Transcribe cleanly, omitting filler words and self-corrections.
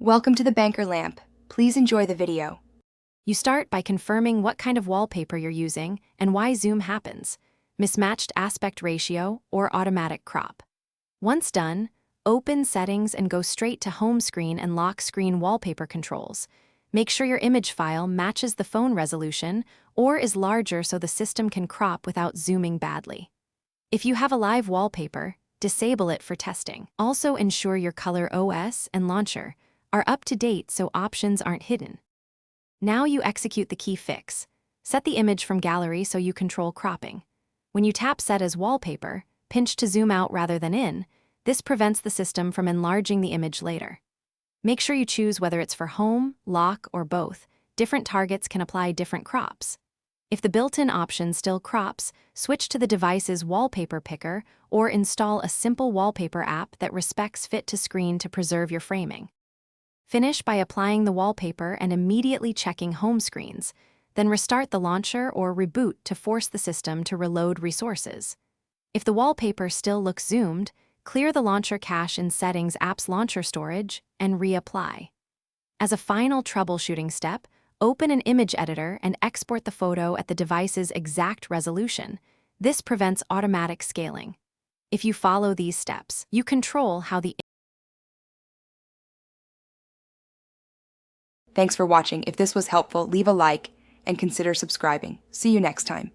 Welcome to the Banker Lamp. Please enjoy the video. You start by confirming what kind of wallpaper you're using and why zoom happens, mismatched aspect ratio, or automatic crop. Once done, open Settings and go straight to Home Screen and lock Screen Wallpaper Controls. Make sure your image file matches the phone resolution or is larger so the system can crop without zooming badly. If you have a live wallpaper, disable it for testing. Also ensure your color OS and launcher are up to date so options aren't hidden. Now you execute the key fix. Set the image from gallery so you control cropping. When you tap Set as Wallpaper, pinch to zoom out rather than in. This prevents the system from enlarging the image later. Make sure you choose whether it's for home, lock, or both. Different targets can apply different crops. If the built-in option still crops, switch to the device's wallpaper picker or install a simple wallpaper app that respects fit to screen to preserve your framing. Finish by applying the wallpaper and immediately checking home screens, then restart the launcher or reboot to force the system to reload resources. If the wallpaper still looks zoomed, clear the launcher cache in Settings Apps Launcher Storage and reapply. As a final troubleshooting step, open an image editor and export the photo at the device's exact resolution. This prevents automatic scaling. If you follow these steps, you control how the Thanks for watching. If this was helpful, leave a like and consider subscribing. See you next time.